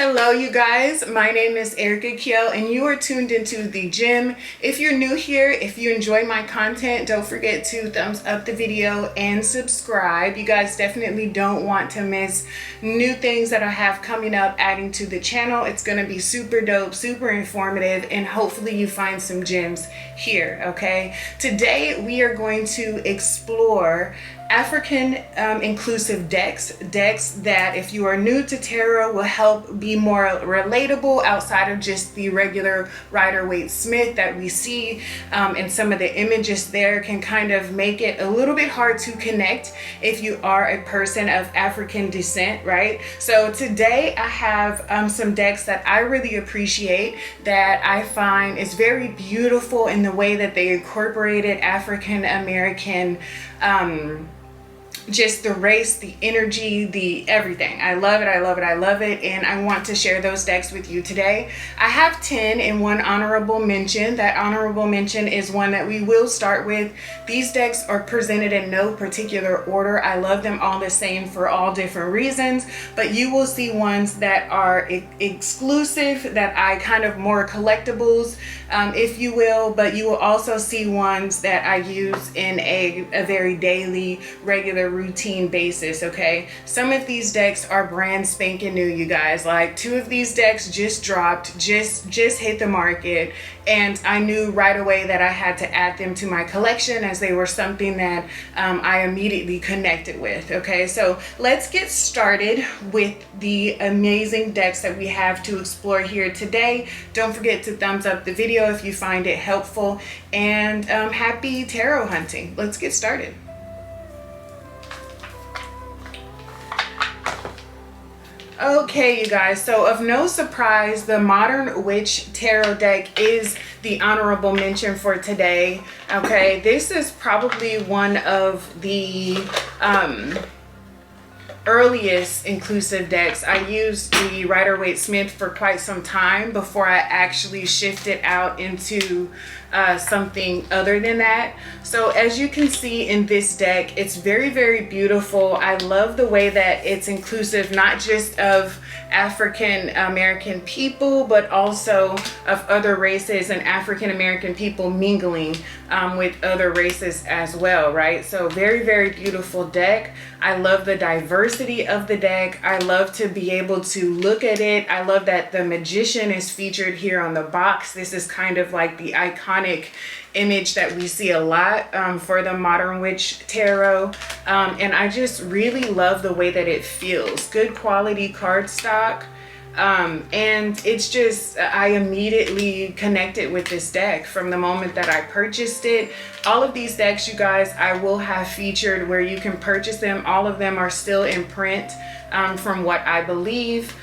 Hello you guys, my name is Erica Keyel and you are tuned into The Gym. If you're new here, if you enjoy my content, don't forget to thumbs up the video and subscribe. You guys definitely don't want to miss new things that I have coming up adding to the channel. It's going to be super dope, super informative, and hopefully you find some gems here, okay? Today we are going to explore African inclusive decks that, if you are new to tarot, will help be more relatable outside of just the regular Rider-Waite-Smith that we see, and some of the images there can kind of make it a little bit hard to connect if you are a person of African descent, right? So today I have some decks that I really appreciate, that I find is very beautiful in the way that they incorporated African American just the race, the energy, the everything. I love it, I love it, I love it, and I want to share those decks with you today. I have 10 and one honorable mention. That honorable mention is one that we will start with. These decks are presented in no particular order. I love them all the same for all different reasons, but you will see ones that are exclusive, that I kind of more collectibles, if you will, but you will also see ones that I use in a very daily, regular routine basis, okay? Some of these decks are brand spanking new, you guys. Like, 2 of these decks just dropped, just hit the market, and I knew right away that I had to add them to my collection, as they were something that I immediately connected with, okay? So let's get started with the amazing decks that we have to explore here today. Don't forget to thumbs up the video if you find it helpful, and happy tarot hunting. Let's get started. Okay, you guys, so of no surprise, the Modern Witch Tarot deck is the honorable mention for today. Okay, this is probably one of the earliest inclusive decks. I used the Rider-Waite-Smith for quite some time before I actually shifted out into something other than that. So as you can see in this deck, it's very, very beautiful. I love the way that it's inclusive, not just of African American people, but also of other races, and African American people mingling with other races as well, right? So very, very beautiful deck. I love the diversity of the deck. I love to be able to look at it. I love that the magician is featured here on the box. This is kind of like the iconic image that we see a lot for the Modern Witch Tarot, and I just really love the way that it feels. Good quality cardstock, and it's just, I immediately connected with this deck from the moment that I purchased it. All of these decks, you guys, I will have featured where you can purchase them. All of them are still in print, from what I believe.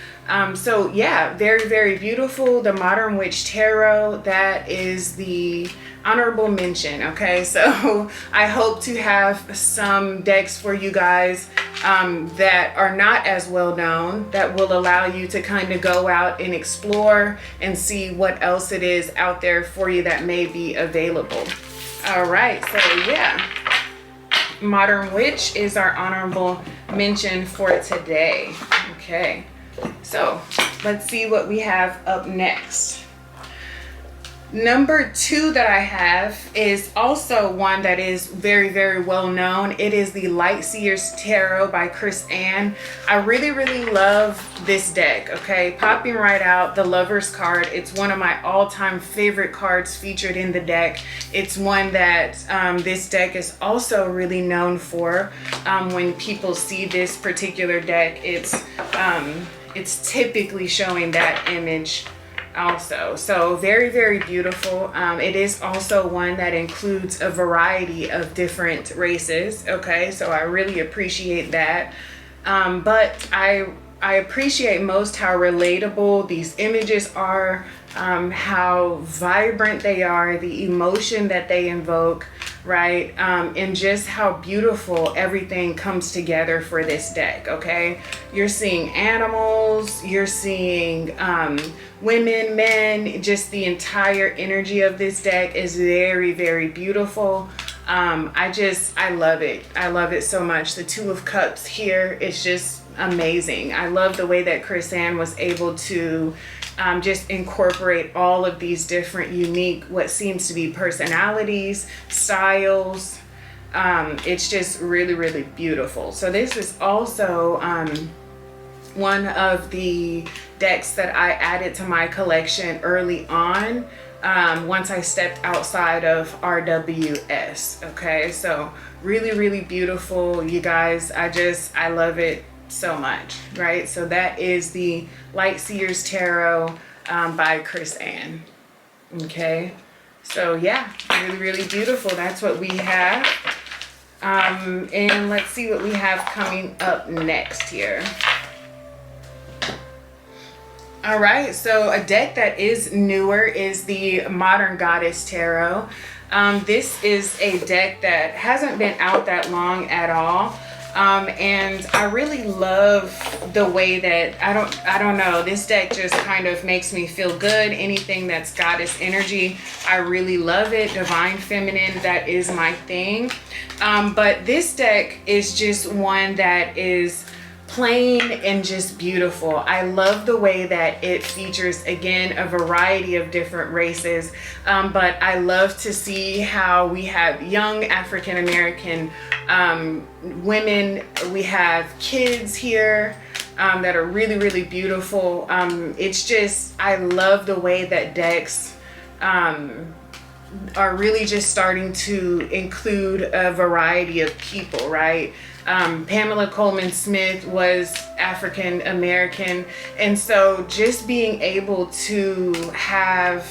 So yeah, very, very beautiful. The Modern Witch Tarot, that is the honorable mention, okay? So I hope to have some decks for you guys that are not as well known, that will allow you to kind of go out and explore and see what else it is out there for you that may be available. All right, so yeah, Modern Witch is our honorable mention for today. Okay, so let's see what we have up next. Number 2 that I have is also one that is very, very well known. It is the Light Seers Tarot by Chris Ann. I really, really love this deck, okay? Popping right out, the Lover's card. It's one of my all-time favorite cards featured in the deck. It's one that this deck is also really known for. When people see this particular deck, it's typically showing that image also. So very, very beautiful. It is also one that includes a variety of different races, okay? So I really appreciate that. But I appreciate most how relatable these images are, how vibrant they are, the emotion that they invoke, right? And just how beautiful everything comes together for this deck, okay? You're seeing animals, you're seeing women, men, just the entire energy of this deck is very, very beautiful. I love it. I love it so much. The Two of Cups here is just amazing. I love the way that Chris-Anne was able to just incorporate all of these different unique, what seems to be personalities, styles. It's just really, really beautiful. So this is also one of the decks that I added to my collection early on, once I stepped outside of RWS. Okay, so really, really beautiful, you guys. I love it so much, right? So that is the Light Seers Tarot by Chris-Anne. Okay, so yeah, really, really beautiful. That's what we have. And let's see what we have coming up next here. All right, so a deck that is newer is the Modern Goddess Tarot. This is a deck that hasn't been out that long at all. And I really love the way that, I don't know, this deck just kind of makes me feel good. Anything that's goddess energy, I really love it. Divine feminine, that is my thing. But this deck is just one that is plain and just beautiful. I love the way that it features, again, a variety of different races, but I love to see how we have young African American women, we have kids here that are really, really beautiful. It's just, I love the way that decks are really just starting to include a variety of people, right? Pamela Coleman Smith was African American, and so just being able to have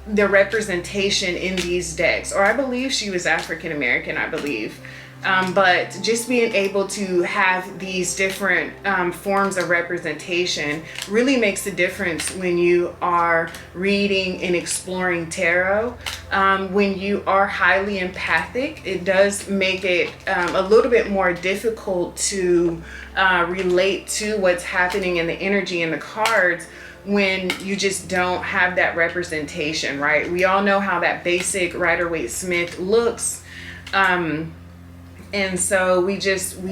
the representation in these decks, or I believe she was African American, I believe. But just being able to have these different forms of representation really makes a difference when you are reading and exploring tarot. When you are highly empathic, it does make it a little bit more difficult to relate to what's happening in the energy in the cards when you just don't have that representation, right? We all know how that basic Rider-Waite-Smith looks. And so we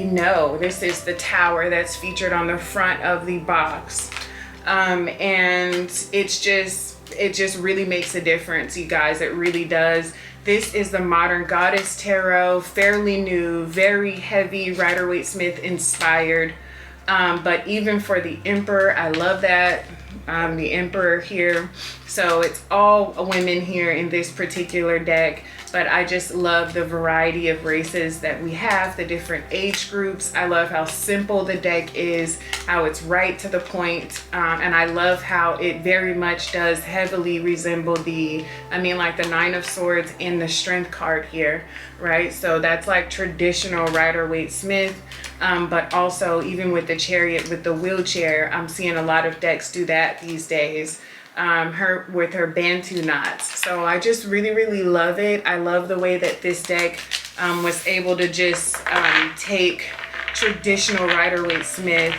know this is the tower that's featured on the front of the box. And it just really makes a difference, you guys. It really does. This is the Modern Goddess Tarot, fairly new, very heavy Rider-Waite-Smith inspired. But even for the Emperor, I love that. The Emperor here. So it's all women here in this particular deck. But I just love the variety of races that we have, the different age groups. I love how simple the deck is, how it's right to the point. And I love how it very much does heavily resemble like the Nine of Swords in the Strength card here, right? So that's like traditional Rider-Waite-Smith. But also even with the Chariot, with the wheelchair, I'm seeing a lot of decks do that these days. Her with her Bantu knots. So I just really, really love it. I love the way that this deck was able to just take traditional Rider-Waite-Smith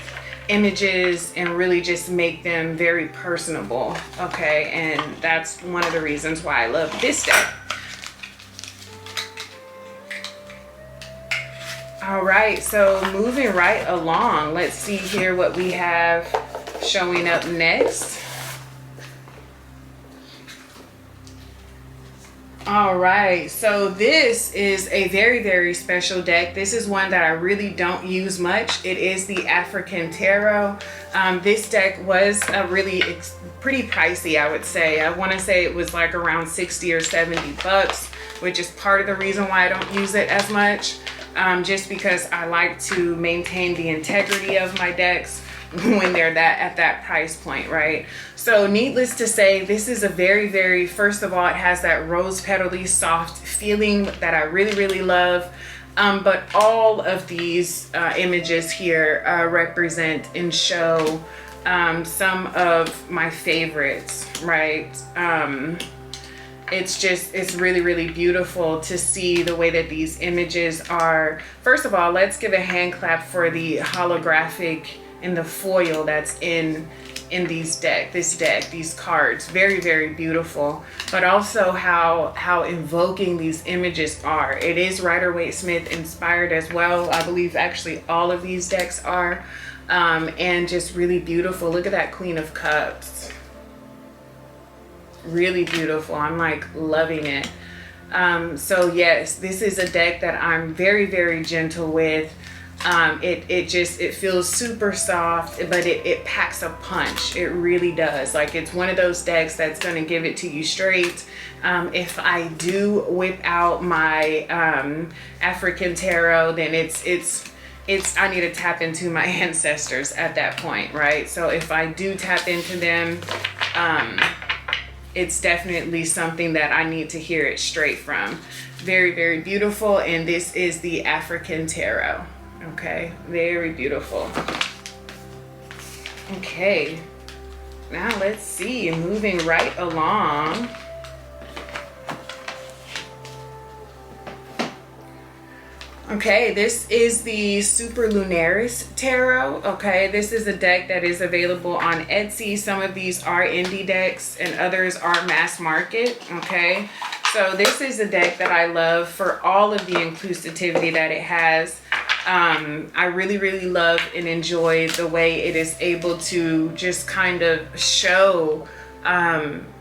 images and really just make them very personable. Okay, and that's one of the reasons why I love this deck. All right, so moving right along, let's see here what we have showing up next. All right, so this is a very, very special deck. This is one that I really don't use much. It is the African Tarot. This deck was pretty pricey, I would say. I want to say it was like around 60 or 70 bucks, which is part of the reason why I don't use it as much. Just because I like to maintain the integrity of my decks when they're at that price point, right? So needless to say, this is a very, very, first of all, it has that rose petally soft feeling that I really, really love. But all of these images here represent and show some of my favorites, right? It's really, really beautiful to see the way that these images are. First of all, let's give a hand clap for the holographic the foil that's in this deck, these cards. Very, very beautiful. But also how invoking these images are. It is Rider-Waite-Smith inspired as well. I believe actually all of these decks are. And just really beautiful. Look at that Queen of Cups. Really beautiful. I'm like loving it. So yes, this is a deck that I'm very, very gentle with. It feels super soft, but it packs a punch. It really does. Like, it's one of those decks that's going to give it to you straight. If I do whip out my African Tarot, then it's I need to tap into my ancestors at that point, right? So if I do tap into them, it's definitely something that I need to hear it straight from. Very, very beautiful. And this is the African Tarot. Okay, very beautiful. Okay, now let's see, moving right along. Okay, this is the Superlunaris Tarot. Okay, this is a deck that is available on Etsy. Some of these are indie decks and others are mass market. Okay, so this is a deck that I love for all of the inclusivity that it has. I really, really love and enjoy the way it is able to just kind of show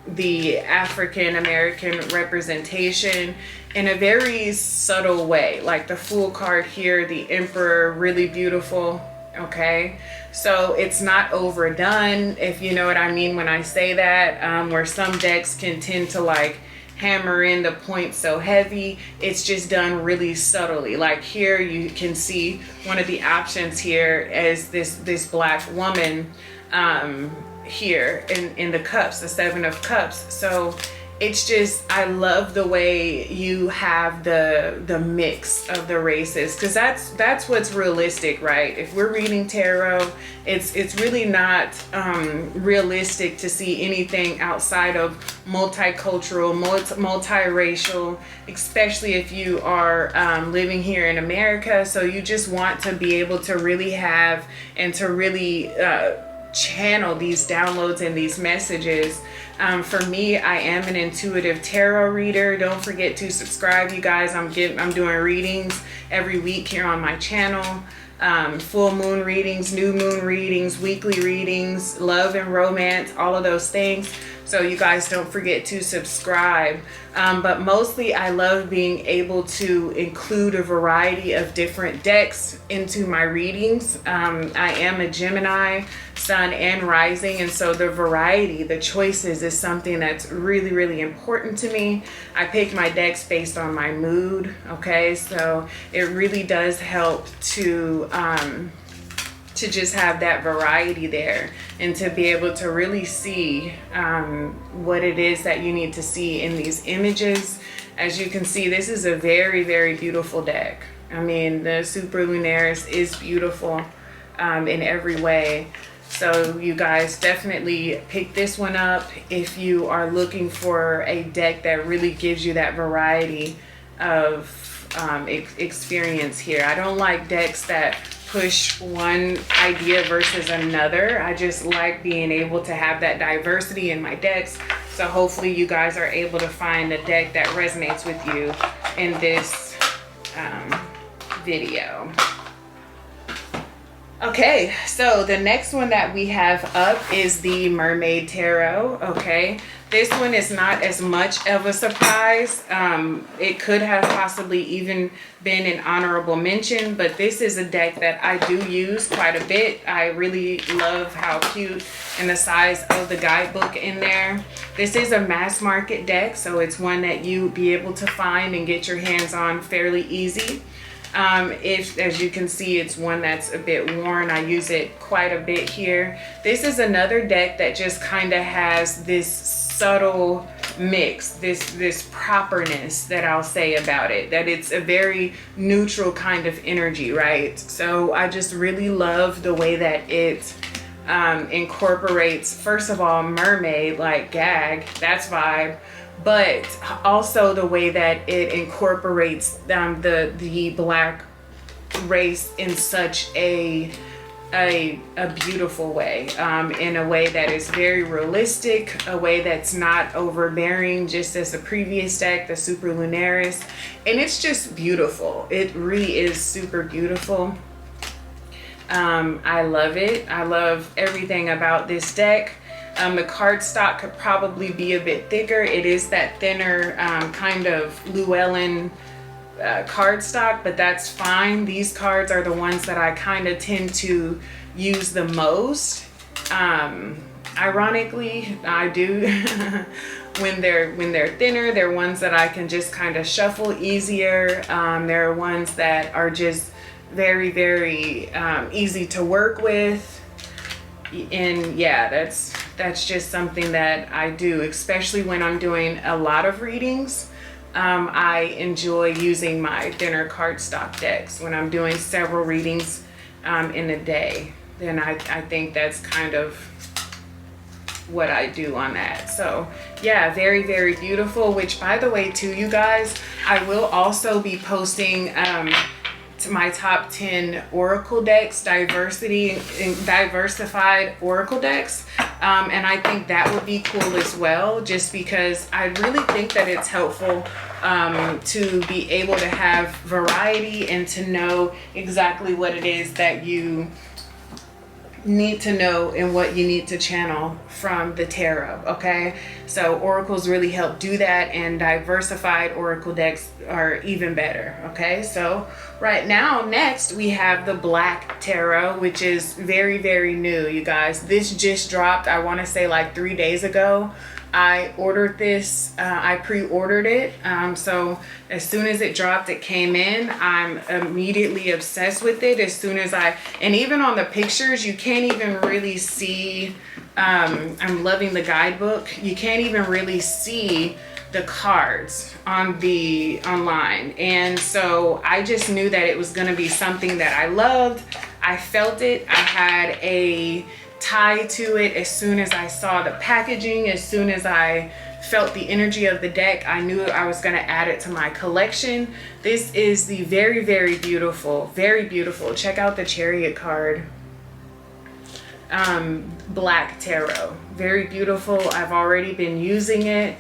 the African American representation in a very subtle way. Like the Fool card here, the Emperor, really beautiful. Okay, so it's not overdone, if you know what I mean when I say that. Where some decks can tend to like hammer in the point so heavy, it's just done really subtly. Like here you can see one of the options here as this black woman here in the cups, the 7 of Cups. So it's just, I love the way you have the mix of the races, because that's what's realistic, right? If we're reading tarot, it's really not realistic to see anything outside of multicultural, multiracial, especially if you are living here in America. So you just want to be able to really have and to really channel these downloads and these messages. For me, I am an intuitive tarot reader. Don't forget to subscribe, you guys. I'm doing readings every week here on my channel. Full moon readings, new moon readings, weekly readings, love and romance, all of those things. So you guys don't forget to subscribe. But mostly I love being able to include a variety of different decks into my readings. I am a Gemini, Sun and Rising, and so the variety, the choices is something that's really, really important to me. I pick my decks based on my mood, okay? So it really does help to just have that variety there and to be able to really see what it is that you need to see in these images. As you can see, this is a very, very beautiful deck. I mean, the Superlunaris is beautiful in every way. So you guys definitely pick this one up if you are looking for a deck that really gives you that variety of experience here. I don't like decks that push one idea versus another. I just like being able to have that diversity in my decks. So hopefully you guys are able to find a deck that resonates with you in this video. Okay, so the next one that we have up is the Mermaid Tarot. Okay, this one is not as much of a surprise. It could have possibly even been an honorable mention, but this is a deck that I do use quite a bit. I really love how cute and the size of the guidebook in there. This is a mass market deck, so it's one that you be able to find and get your hands on fairly easy. If, as you can see, it's one that's a bit worn. I use it quite a bit here. This is another deck that just kind of has this subtle mix, this properness that I'll say about it, that it's a very neutral kind of energy, right? So I just really love the way that it incorporates, first of all, mermaid, like gag, that's vibe, but also the way that it incorporates the black race in such a a beautiful way, in a way that is very realistic, a way that's not overbearing, just as the previous deck, the Superlunaris. And it's just beautiful. It really is super beautiful. I love it. I love everything about this deck. The cardstock could probably be a bit thicker. It is that thinner kind of Llewellyn cardstock, but that's fine. These cards are the ones that I kind of tend to use the most. Ironically, I do. when they're thinner, they're ones that I can just kind of shuffle easier. There are ones that are just very, very easy to work with. And yeah, that's just something that I do, especially when I'm doing a lot of readings. I enjoy using my thinner cardstock decks when I'm doing several readings in a day. Then I think that's kind of what I do on that. So yeah, very, very beautiful. Which, by the way, too, you guys, I will also be posting to my top 10 oracle decks, diversified oracle decks. And I think that would be cool as well, just because I really think that it's helpful to be able to have variety and to know exactly what it is that you need to know and what you need to channel from the tarot. Okay, so oracles really help do that, and diversified oracle decks are even better. Okay, so right now, next we have the Black Tarot, which is very, very new, you guys. This just dropped, I want to say like 3 days ago. I ordered this, I pre-ordered it, so as soon as it dropped, it came in. I'm immediately obsessed with it. As soon as and even on the pictures, you can't even really see, I'm loving the guidebook, you can't even really see the cards online. And so I just knew that it was going to be something that I loved. I felt it. I had a tie to it as soon as I saw the packaging. As soon as I felt the energy of the deck, I knew I was going to add it to my collection. This is the very, very beautiful, check out the Chariot card, Black Tarot. Very beautiful. I've already been using it.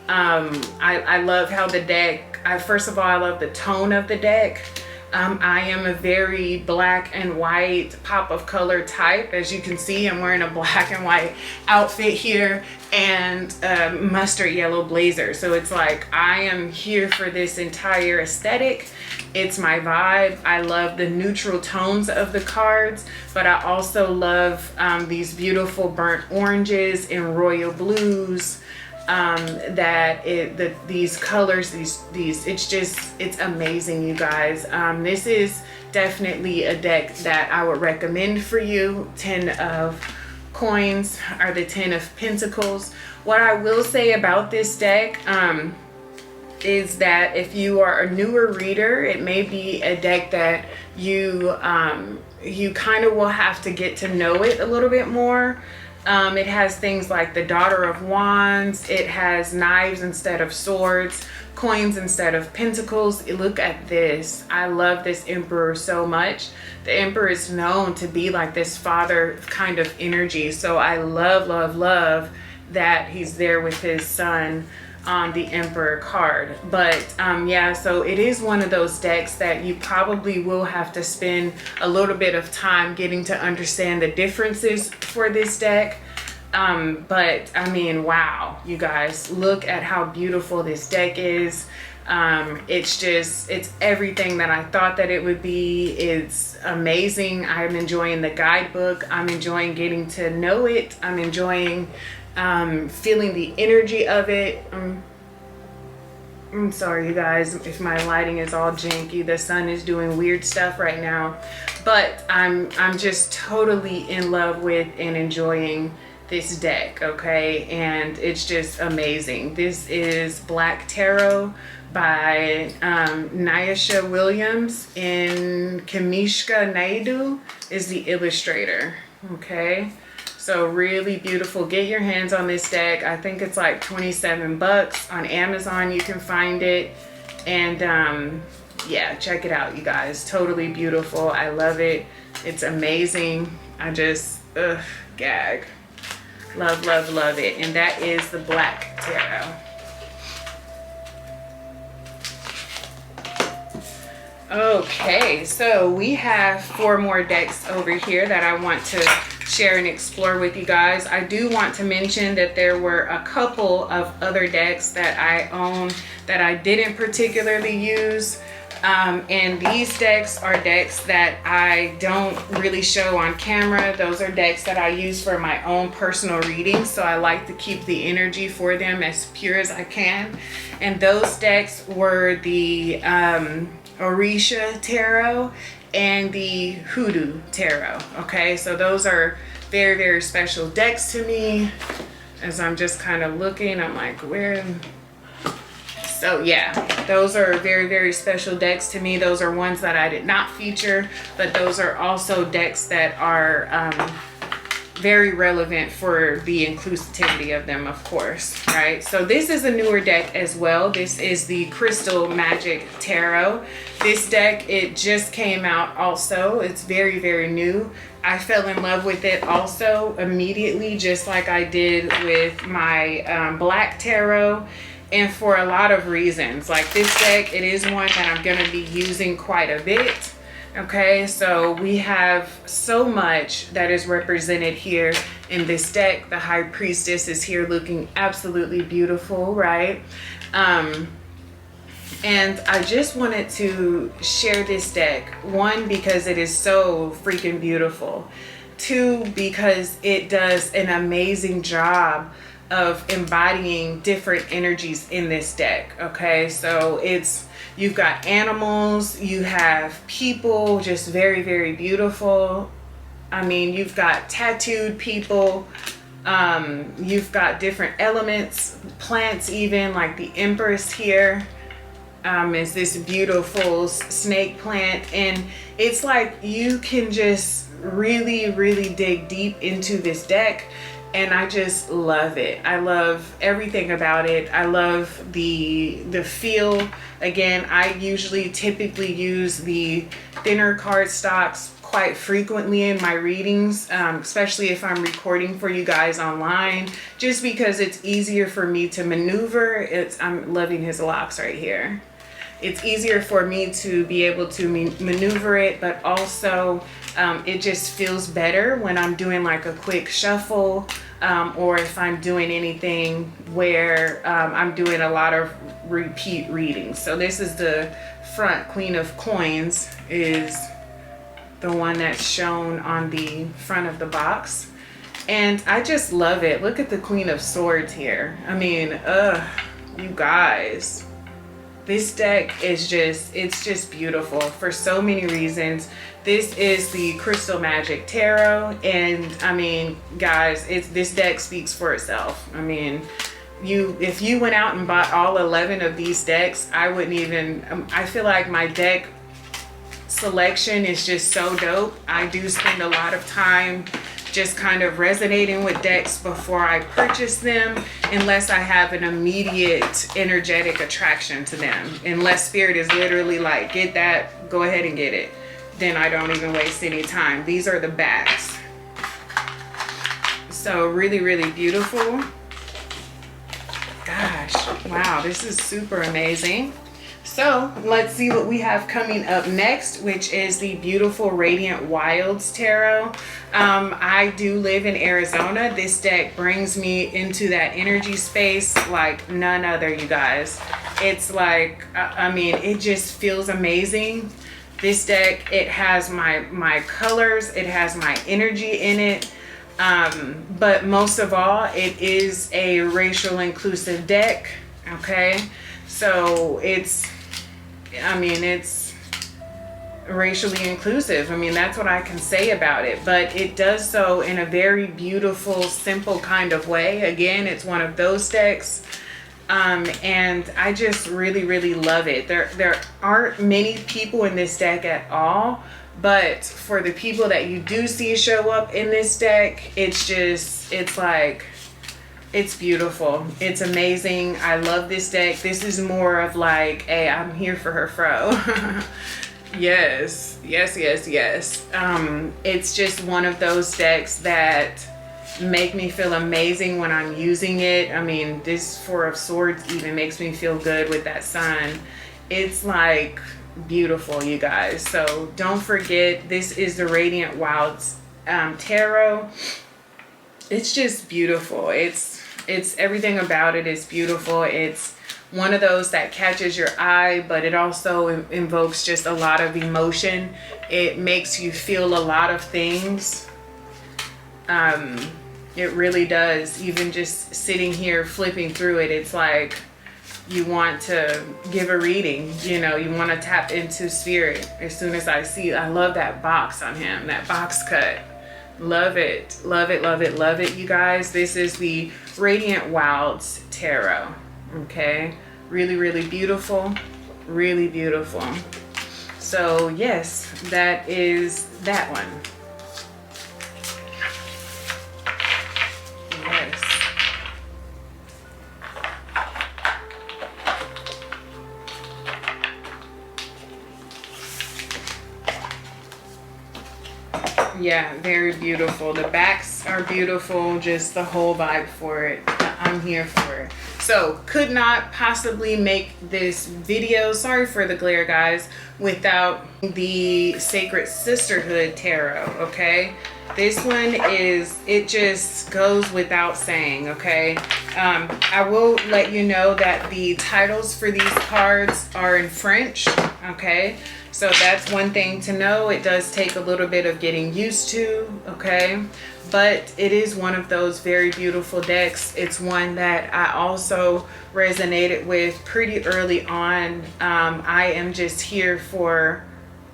I love how the deck, first of all, I love the tone of the deck. I am a very black and white pop of color type. As you can see, I'm wearing a black and white outfit here and mustard yellow blazer. So it's like I am here for this entire aesthetic. It's my vibe. I love the neutral tones of the cards, but I also love these beautiful burnt oranges and royal blues. These colors, it's amazing, you guys. This is definitely a deck that I would recommend for you. 10 of coins are the 10 of pentacles. What I will say about this deck is that if you are a newer reader, it may be a deck that you kind of will have to get to know it a little bit more. It has things like the Daughter of Wands. It has knives instead of swords, coins instead of pentacles. Look at this. I love this Emperor so much. The Emperor is known to be like this father kind of energy. So I love, love, love that he's there with his son on the Emperor card. But yeah, so it is one of those decks that you probably will have to spend a little bit of time getting to understand the differences for this deck. But I mean, wow, you guys, look at how beautiful this deck is. It's everything that I thought that it would be. It's amazing. I'm enjoying the guidebook. I'm enjoying getting to know it. I'm enjoying feeling the energy of it. I'm sorry, you guys, if my lighting is all janky. The sun is doing weird stuff right now, but I'm just totally in love with and enjoying this deck. Okay, and it's just amazing. This is Black Tarot by Nyasha Williams, and Kamishka Naidu is the illustrator. Okay, so really beautiful. Get your hands on this deck. I think it's like 27 bucks on Amazon. You can find it. And yeah, check it out, you guys. Totally beautiful. I love it. It's amazing. I just, gag. Love, love, love it. And that is the Black Tarot. Okay, so we have 4 more decks over here that I want to share and explore with you guys. I do want to mention that there were a couple of other decks that I own that I didn't particularly use. And these decks are decks that I don't really show on camera. Those are decks that I use for my own personal readings. So I like to keep the energy for them as pure as I can. And those decks were the Erica Tarot and the Hoodoo Tarot. Okay, so those are very, very special decks to me. As I'm just kind of looking, I'm like, where? So yeah, those are very, very special decks to me. Those are ones that I did not feature, but those are also decks that are very relevant for the inclusivity of them, of course, right? So this is a newer deck as well. This is the Crystal Magic Tarot. This deck, it just came out also. It's very, very new. I fell in love with it also immediately, just like I did with my Black Tarot. And for a lot of reasons. Like this deck, it is one that I'm going to be using quite a bit. Okay, so we have so much that is represented here in this deck. The High Priestess is here looking absolutely beautiful, right? And I just wanted to share this deck. 1, because it is so freaking beautiful. 2, because it does an amazing job of embodying different energies in this deck. Okay, so you've got animals, you have people, just very, very beautiful. I mean, you've got tattooed people, you've got different elements, plants, even like the Empress here is this beautiful snake plant. And it's like you can just really, really dig deep into this deck. And I just love it. I love everything about it. I love the feel. Again, I typically use the thinner cardstocks quite frequently in my readings, especially if I'm recording for you guys online, just because it's easier for me to maneuver. I'm loving his locks right here. It's easier for me to be able to maneuver it, but also it just feels better when I'm doing like a quick shuffle, or if I'm doing anything where I'm doing a lot of repeat readings. So this is the front. Queen of Coins is the one that's shown on the front of the box. And I just love it. Look at the Queen of Swords here. I mean, you guys. This deck is it's just beautiful for so many reasons. This is the Crystal Magic Tarot, and I mean, guys, this deck speaks for itself. I mean, if you went out and bought all 11 of these decks, I wouldn't even, I feel like my deck selection is just so dope. I do spend a lot of time just kind of resonating with decks before I purchase them, unless I have an immediate energetic attraction to them. Unless Spirit is literally like, get that, go ahead and get it. Then I don't even waste any time. These are the backs. So really, really beautiful. Gosh, wow, this is super amazing. So let's see what we have coming up next, which is the beautiful Radiant Wilds Tarot. I do live in Arizona. This deck brings me into that energy space like none other, you guys. It's like, I mean, it just feels amazing. This deck, it has my colors, it has my energy in it. But most of all, it is a racial inclusive deck. Okay, so it's racially inclusive. I mean, that's what I can say about it, but it does so in a very beautiful, simple kind of way. Again, it's one of those decks, and I just really, really love it. There aren't many people in this deck at all, but for the people that you do see show up in this deck, it's beautiful. It's amazing. I love this deck. This is more of like, hey, I'm here for her fro. Yes, yes, yes, yes. It's just one of those decks that make me feel amazing when I'm using it. I mean, this Four of Swords even makes me feel good with that sun. It's like beautiful, you guys. So don't forget, this is the Radiant Wilds Tarot. It's just beautiful. It's everything about it is beautiful. It's one of those that catches your eye, but it also invokes just a lot of emotion. It makes you feel a lot of things. It really does. Even just sitting here flipping through it, it's like you want to give a reading, you know, you want to tap into spirit. As soon as I love that box on him, that box cut. Love it, love it, love it, love it, you guys. This is the Radiant Wilds Tarot. Okay, really, really beautiful, really beautiful. So yes, that is that one. Yes. Yeah, very beautiful. The backs are beautiful, just the whole vibe for it. I'm here for it. So could not possibly make this video, sorry for the glare guys, without the Sacred Sisterhood Tarot. Okay, this one is, it just goes without saying. Okay, I will let you know that the titles for these cards are in French. Okay, so that's one thing to know. It does take a little bit of getting used to, okay? But it is one of those very beautiful decks. It's one that I also resonated with pretty early on. I am just here for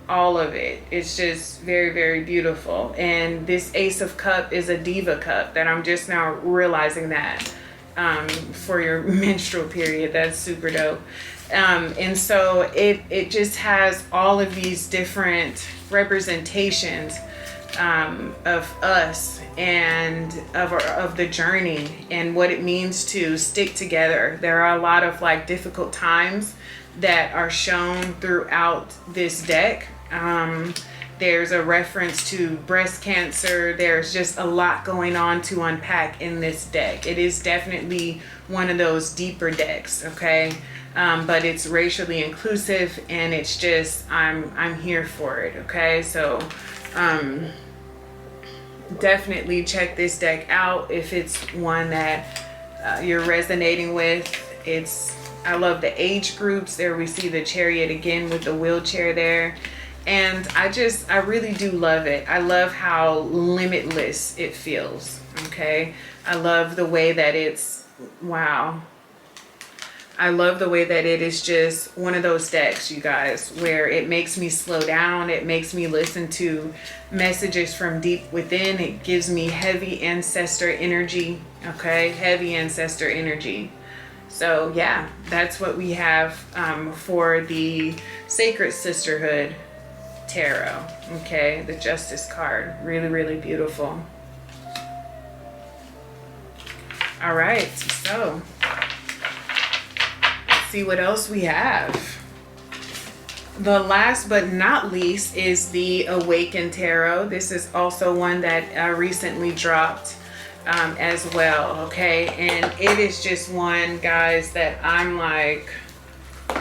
all of it. It's just very, very beautiful. And this Ace of Cup is a Diva Cup that I'm just now realizing that for your menstrual period. That's super dope. And so it just has all of these different representations of us and of the journey and what it means to stick together. There are a lot of like difficult times that are shown throughout this deck. There's a reference to breast cancer. There's just a lot going on to unpack in this deck. It is definitely one of those deeper decks, okay? But it's racially inclusive, and it's just, I'm here for it, okay? So definitely check this deck out if it's one that you're resonating with. I love the age groups. There we see the Chariot again with the wheelchair there. And I really do love it. I love how limitless it feels, okay? I love the way that it's, wow. I love the way that it is just one of those decks, you guys, where it makes me slow down. It makes me listen to messages from deep within. It gives me heavy ancestor energy, okay? Heavy ancestor energy. So yeah, that's what we have for the Sacred Sisterhood Tarot, okay? The Justice card, really, really beautiful. All right, so let's see what else we have. The last but not least is the Awaken Tarot. This is also one that recently dropped as well, okay? And it is just one, guys, that I'm like,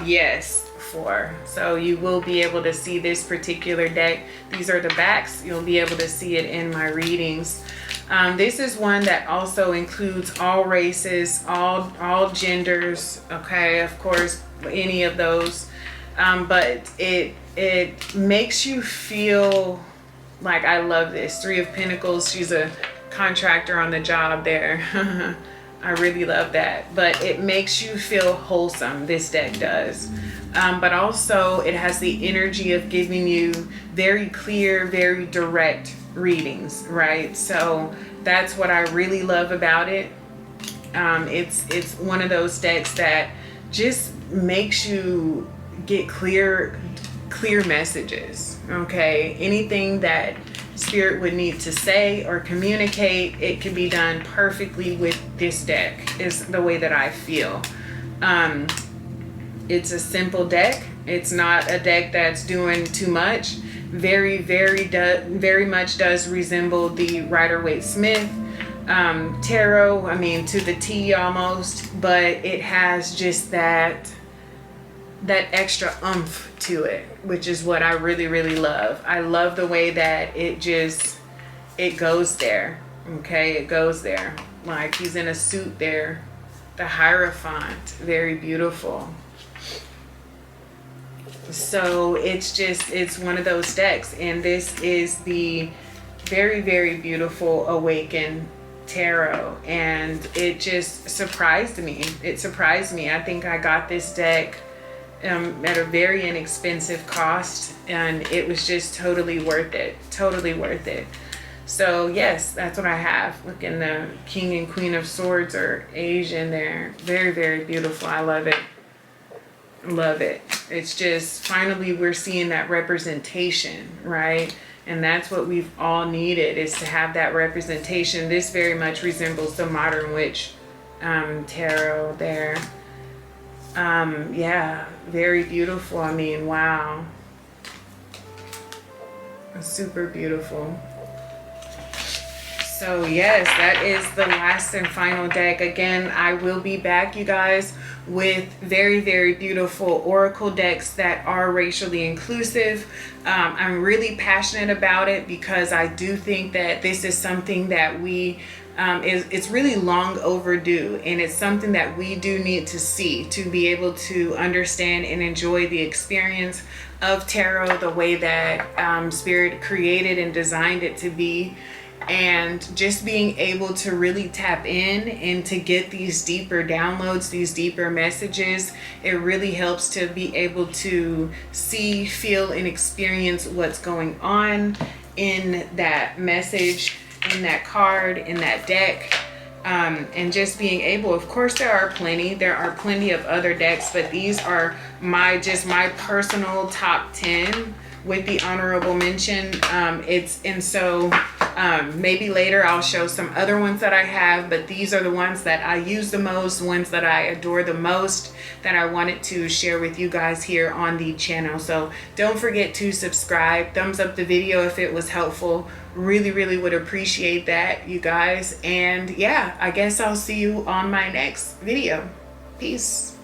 yes, for. So you will be able to see this particular deck. These are the backs. You'll be able to see it in my readings. This is one that also includes all races, all genders, okay? Of course, any of those. But it makes you feel like, I love this. Three of Pentacles. She's a contractor on the job there. I really love that. But it makes you feel wholesome, this deck does. But also it has the energy of giving you very clear, very direct readings, right? So that's what I really love about it. It's one of those decks that just makes you get clear messages, okay? Anything that Spirit would need to say or communicate, it can be done perfectly with this deck, is the way that I feel. It's a simple deck. It's not a deck that's doing too much. Very much does resemble the Rider-Waite-Smith tarot. I mean, to the T almost, but it has just that extra oomph to it, which is what I really love. I love the way that it goes there. Okay, it goes there. Like he's in a suit there. The Hierophant, very beautiful. So it's one of those decks, and this is the very beautiful Awaken Tarot, and it just surprised me. It surprised me. I think I got this deck at a very inexpensive cost, and it was just totally worth it. Totally worth it. So yes, that's what I have. Look, in the King and Queen of Swords are Asian there. Very beautiful. I love it. Love it. It's just finally we're seeing that representation, right? And that's what we've all needed, is to have that representation. This very much resembles the Modern Witch tarot there. Yeah, very beautiful. I mean, wow. Super beautiful. So yes, that is the last and final deck. Again, I will be back, you guys, with very beautiful oracle decks that are racially inclusive. I'm really passionate about it because I do think that this is something that it's really long overdue, and it's something that we do need to see to be able to understand and enjoy the experience of tarot the way that Spirit created and designed it to be. And just being able to really tap in and to get these deeper downloads, these deeper messages, it really helps to be able to see, feel, and experience what's going on in that message, in that card, in that deck. And just being able, of course there are plenty of other decks, but these are my personal top 10 with the honorable mention. Maybe later I'll show some other ones that I have, but these are the ones that I use the most, ones that I adore the most, that I wanted to share with you guys here on the channel. So don't forget to subscribe, thumbs up the video if it was helpful. Really would appreciate that, you guys. And yeah, I guess I'll see you on my next video. Peace.